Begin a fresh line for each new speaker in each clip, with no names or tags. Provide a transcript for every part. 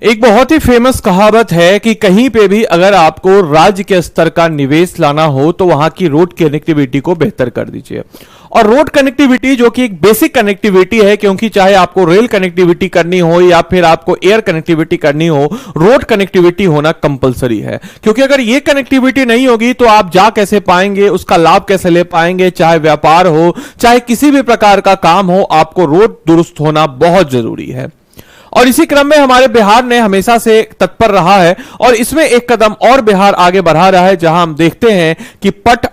एक बहुत ही फेमस कहावत है कि कहीं पे भी अगर आपको राज्य के स्तर का निवेश लाना हो तो वहां की रोड कनेक्टिविटी को बेहतर कर दीजिए। और रोड कनेक्टिविटी जो कि एक बेसिक कनेक्टिविटी है, क्योंकि चाहे आपको रेल कनेक्टिविटी करनी हो या फिर आपको एयर कनेक्टिविटी करनी हो, रोड कनेक्टिविटी होना कंपलसरी है। क्योंकि अगर ये कनेक्टिविटी नहीं होगी तो आप जा कैसे पाएंगे, उसका लाभ कैसे ले पाएंगे। चाहे व्यापार हो, चाहे किसी भी प्रकार का काम हो, आपको रोड दुरुस्त होना बहुत जरूरी है। और इसी क्रम में हमारे बिहार ने हमेशा से तत्पर रहा है और इसमें एक कदम और बिहार आगे बढ़ा रहा है, जहां हम देखते हैं कि पथ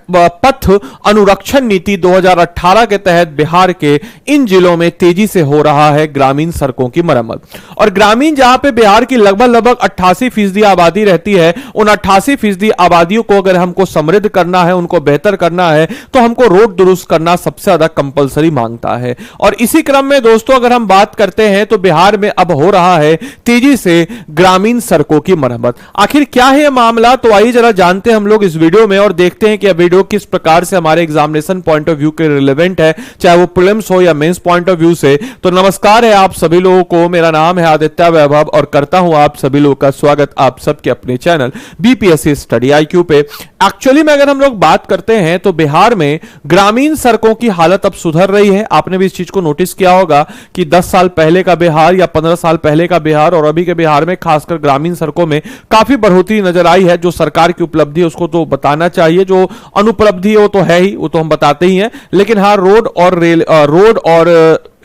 अनुरक्षण नीति 2018 के तहत बिहार के इन जिलों में तेजी से हो रहा है ग्रामीण सड़कों की मरम्मत। और ग्रामीण जहां पे बिहार की लगभग 88% आबादी रहती है, उन 88% आबादियों को अगर हमको समृद्ध करना है, उनको बेहतर करना है, तो हमको रोड दुरुस्त करना सबसे ज्यादा कंपलसरी मांगता है। और इसी क्रम में दोस्तों अगर हम बात करते हैं तो बिहार में हो रहा है तेजी से ग्रामीण सड़कों की मरम्मत। आखिर क्या है यह मामला, तो आइए जरा जानते हैं हम लोग इस वीडियो में और देखते हैं कि यह वीडियो किस प्रकार से हमारे एग्जामिनेशन पॉइंट ऑफ व्यू के रिलेवेंट है, चाहे वो प्रीलिम्स हो या मेंस पॉइंट ऑफ व्यू से। तो नमस्कार है आप सभी लोगों को, मेरा नाम है आदित्य वैभव और करता हूं आप सभी लोगों का स्वागत आप सबके अपने चैनल बीपीएससी स्टडी आईक्यू पे। एक्चुअली में अगर हम लोग बात करते हैं तो बिहार में ग्रामीण सड़कों की हालत अब सुधर रही है। आपने भी इस चीज को नोटिस किया होगा कि 10 साल पहले का बिहार या 15 साल पहले का बिहार और अभी के बिहार में खासकर ग्रामीण सड़कों में काफी बढ़ोतरी नजर आई है। जो सरकार की उपलब्धि है उसको तो बताना चाहिए, जो अनुपलब्धि है वो तो है ही, वो तो हम बताते ही हैं। लेकिन हाँ, रोड और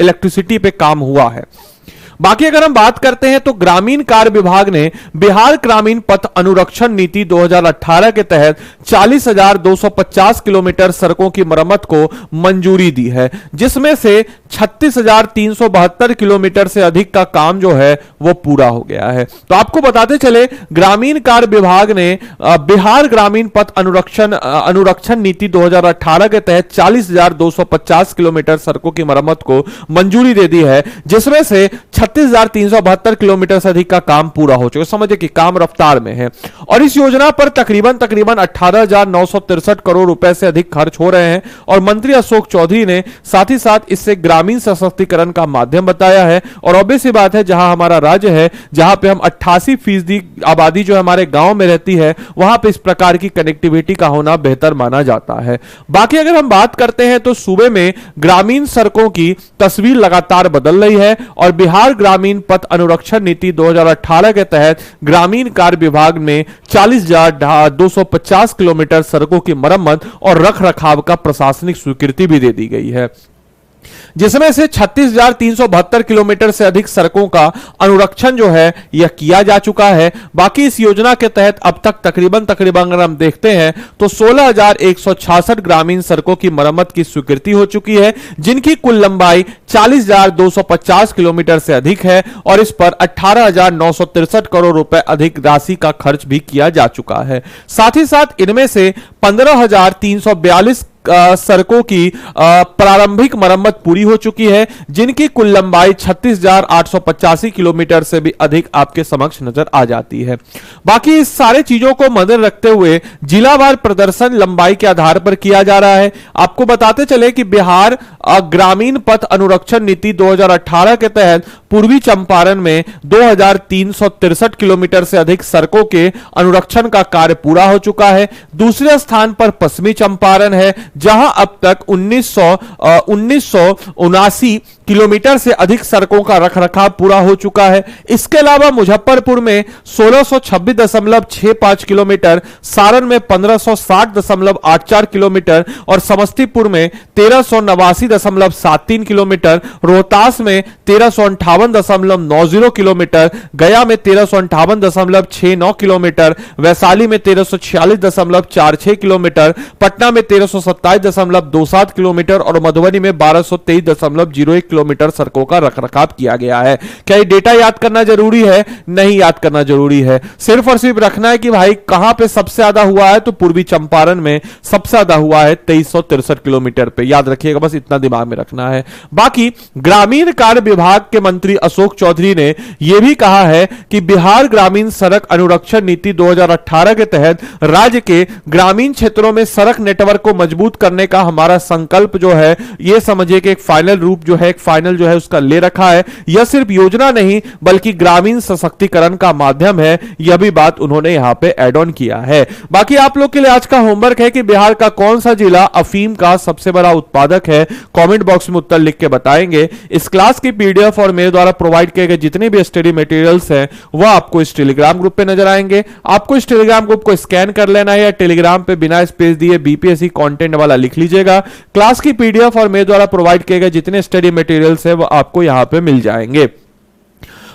इलेक्ट्रिसिटी पे काम हुआ है। बाकी अगर हम बात करते हैं तो ग्रामीण कार्य विभाग ने बिहार ग्रामीण पथ अनुरक्षण नीति 2018 के तहत 40,250 किलोमीटर सड़कों की मरम्मत को मंजूरी दी है, जिसमें से 36,372 किलोमीटर से अधिक का काम जो है वो पूरा हो गया है। तो आपको बताते चले, ग्रामीण कार्य विभाग ने बिहार ग्रामीण पथ अनुरक्षण नीति 2018 के तहत 40,250 किलोमीटर सड़कों की मरम्मत को मंजूरी दे दी है, जिसमें से 36,372 किलोमीटर से अधिक का काम पूरा हो चुका। समझिए कि काम रफ्तार में है। और इस योजना पर तकरीबन 18,963 करोड़ रुपए से अधिक खर्च हो रहे हैं। और मंत्री अशोक चौधरी ने साथ ही साथ इससे ग्रामीण सशक्तिकरण का माध्यम बताया है। और ऑब्वियस सी बात है, जहां हमारा राज्य है, जहां पे हम 88% आबादी जो हमारे गांव में रहती है, वहां पे इस प्रकार की कनेक्टिविटी का होना बेहतर माना जाता है। बाकी अगर हम बात करते हैं तो सूबे में ग्रामीण सड़कों की तस्वीर लगातार बदल रही है और बिहार ग्रामीण पथ अनुरक्षण नीति 2018 के तहत ग्रामीण कार्य विभाग में 40,250 किलोमीटर सड़कों की मरम्मत और रखरखाव का प्रशासनिक स्वीकृति भी दे दी गई है, जिसमें से 36,372 किलोमीटर से अधिक सड़कों का अनुरक्षण जो है यह किया जा चुका है। बाकी इस योजना के तहत अब तक तकरीबन अगर हम देखते हैं तो 16,166 ग्रामीण सड़कों की मरम्मत की स्वीकृति हो चुकी है, जिनकी कुल लंबाई 40,250 किलोमीटर से अधिक है और इस पर 18,963 करोड़ रुपए अधिक राशि का खर्च भी किया जा चुका है। साथ ही साथ इनमें से 15,342 सड़कों की प्रारंभिक मरम्मत पूरी हो चुकी है, जिनकी कुल लंबाई 36,885 किलोमीटर से भी अधिक आपके समक्ष नजर आ जाती है। बाकी इस सारे चीजों को मद्देनजर रखते हुए जिलावार प्रदर्शन लंबाई के आधार पर किया जा रहा है। आपको बताते चले कि बिहार ग्रामीण पथ अनुरक्षण नीति 2018 के तहत पूर्वी चंपारण में 2,363 किलोमीटर से अधिक सड़कों के अनुरक्षण का कार्य पूरा हो चुका है। दूसरे स्थान पर पश्चिमी चंपारण है, जहां अब तक 1979 किलोमीटर से अधिक सड़कों का रखरखाव पूरा हो चुका है। इसके अलावा मुजफ्फरपुर में 1626.65 किलोमीटर, सारण में 1560.84 किलोमीटर और समस्तीपुर में 1389.73 किलोमीटर, रोहतास में 1358.90 किलोमीटर, गया में 1358.69 किलोमीटर, वैशाली में 1346.46 किलोमीटर, पटना में 1327.27 किलोमीटर और मधुबनी में 1223.01 किलोमीटर सड़कों का रखरखाव किया गया है। क्या ये डेटा याद करना जरूरी है? नहीं याद करना जरूरी है, सिर्फ और सिर्फ रखना है कि भाई कहां पे सबसे ज्यादा हुआ है, तो पूर्वी चंपारण में सबसे ज्यादा हुआ है 2363 किलोमीटर पे। याद रखिएगा, बस इतना दिमाग में रखना है। बाकी ग्रामीण कार्य विभाग के मंत्री अशोक चौधरी ने यह भी कहा है कि बिहार ग्रामीण सड़क अनुरक्षण नीति 2018 के तहत राज्य के ग्रामीण क्षेत्रों में सड़क नेटवर्क को मजबूत करने का हमारा संकल्प जो है, यह समझिए कि एक फाइनल रूप जो है, एक फाइनल जो है उसका ले रखा है। यह सिर्फ योजना नहीं बल्कि ग्रामीण सशक्तिकरण का माध्यम है, यह भी बात उन्होंने यहां पे ऐड ऑन किया है। बाकी आप लोग के लिए आज का होमवर्क है कि बिहार का कौन सा जिला अफीम का सबसे बड़ा उत्पादक है, कमेंट बॉक्स में उत्तर लिख के बताएंगे। इस क्लास की पीडीएफ और मेरे द्वारा प्रोवाइड किए गए जितने भी स्टडी मटेरियल्स हैं वह आपको इस टेलीग्राम ग्रुप पे नजर आएंगे। आपको इस टेलीग्राम ग्रुप को स्कैन कर लेना है या टेलीग्राम पे बिना स्पेस दिए बीपीएससी कंटेंट वाला लिख लीजिएगा। क्लास की पीडीएफ और मेरे द्वारा प्रोवाइड किए गए जितने स्टडी मटेरियल्स हैं वो आपको यहां पे मिल जाएंगे।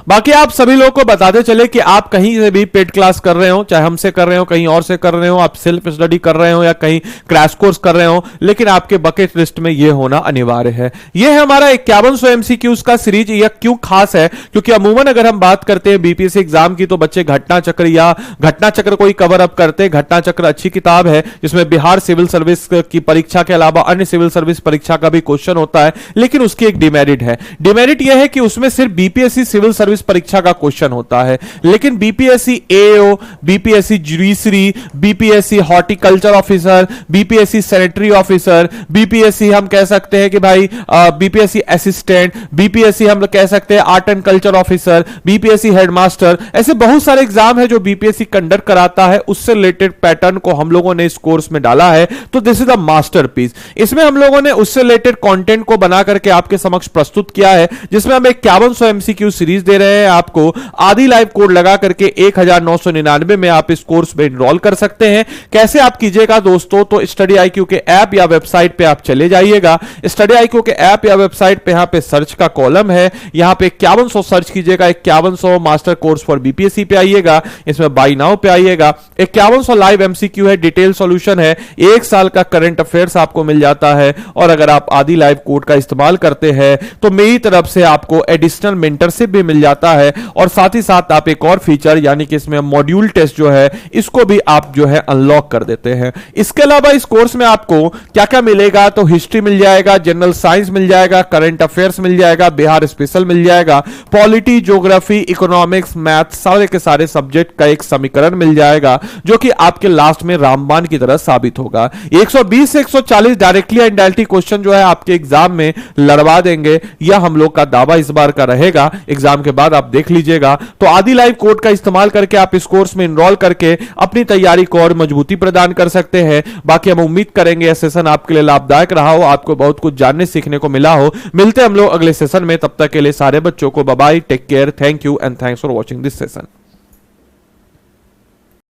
बाकी आप सभी लोगों को बताते चले कि आप कहीं से भी पेड क्लास कर रहे हो, चाहे हमसे कर रहे हो, कहीं और से कर रहे हो, आप सेल्फ स्टडी कर रहे हो या कहीं क्रैश कोर्स कर रहे हो, लेकिन आपके बकेट लिस्ट में यह होना अनिवार्य है। यह है हमारा 5100 एमसीक्यूज का सीरीज। यह क्यों खास है? क्योंकि अमूमन अगर हम बात करते हैं बीपीएससी एग्जाम की तो बच्चे घटना चक्र या घटना चक्र को ही कवर अप करते हैं। घटना चक्र अच्छी किताब है जिसमें बिहार सिविल सर्विस की परीक्षा के अलावा अन्य सिविल सर्विस परीक्षा का भी क्वेश्चन होता है, लेकिन उसकी एक डिमेरिट है। डिमेरिट यह है कि उसमें सिर्फ बीपीएससी सिविल सर्विस परीक्षा का क्वेश्चन होता है, लेकिन BPSC AO, BPSC judiciary, BPSC horticulture officer, BPSC sanitary officer, BPSC हम कह सकते हैं कि भाई बीपीएससी असिस्टेंट, बीपीएससी हम कह सकते हैं art and culture officer, BPSC headmaster, ऐसे बहुत सारे एग्जाम है जो बीपीएससी कंडक्ट कराता है। उससे रिलेटेड पैटर्न को हम लोगों ने इस कोर्स में डाला है, तो दिस इज अ मास्टरपीस। इसमें हम लोगों ने उससे रिलेटेड कंटेंट को बना करके आपके समक्ष प्रस्तुत किया है, जिसमें हम 5100 एमसीक्यू सीरीज दे रहे हैं। आपको आदि लाइव कोड लगा करके 1999 में आप इस कोर्स में एनरोल कर सकते हैं। कैसे आप कीजिएगा दोस्तों? तो स्टडी आईक्यू के ऐप या वेबसाइट पे आप चले जाइएगा। स्टडी आईक्यू के ऐप या वेबसाइट पे यहां पे सर्च का कॉलम है, यहां पे 5100 सर्च कीजिएगा। 5100 मास्टर कोर्स फॉर बीपीएससी पे आइएगा, इसमें बाय नाउ पे आइएगा। 5100 लाइव एमसीक्यू है, डिटेल सॉल्यूशन है, 1 साल का करंट अफेयर्स आपको मिल जाता है। और अगर आप आदि लाइव कोड का इस्तेमाल करते हैं तो मेरी तरफ से आपको एडिशनल मेंटरशिप भी मिल जाता है, और साथ ही साथ आप एक और फीचर यानी कि इसमें मॉड्यूल टेस्ट जो है इसको भी आप जो है अनलॉक कर देते हैं। इसके अलावा इस कोर्स में आपको क्या क्या मिलेगा? तो हिस्ट्री मिल जाएगा, जनरल साइंस मिल जाएगा, करंट अफेयर्स मिल जाएगा, बिहार स्पेशल मिल जाएगा, पॉलिटी, ज्योग्राफी, इकोनॉमिक्स, मैथ, सारे के सारे सब्जेक्ट का एक समीकरण मिल जाएगा जो कि आपके लास्ट में रामबाण की तरह साबित होगा। 120 से 140 डायरेक्टली एंड इनडायरेक्टली क्वेश्चन जो है आपके एग्जाम में लड़वा देंगे, यह हम लोग का दावा इस बार का रहेगा। एग्जाम के बाद आप देख लीजिएगा। तो आदि लाइव कोड का इस्तेमाल करके आप इस कोर्स में एनरोल करके अपनी तैयारी को और मजबूती प्रदान कर सकते हैं। बाकी हम उम्मीद करेंगे यह सेशन आपके लिए लाभदायक रहा हो, आपको बहुत कुछ जानने सीखने को मिला हो। मिलते हैं हम लोग अगले सेशन में, तब तक के लिए सारे बच्चों को bye bye, take care, thank you and thanks for watching this session.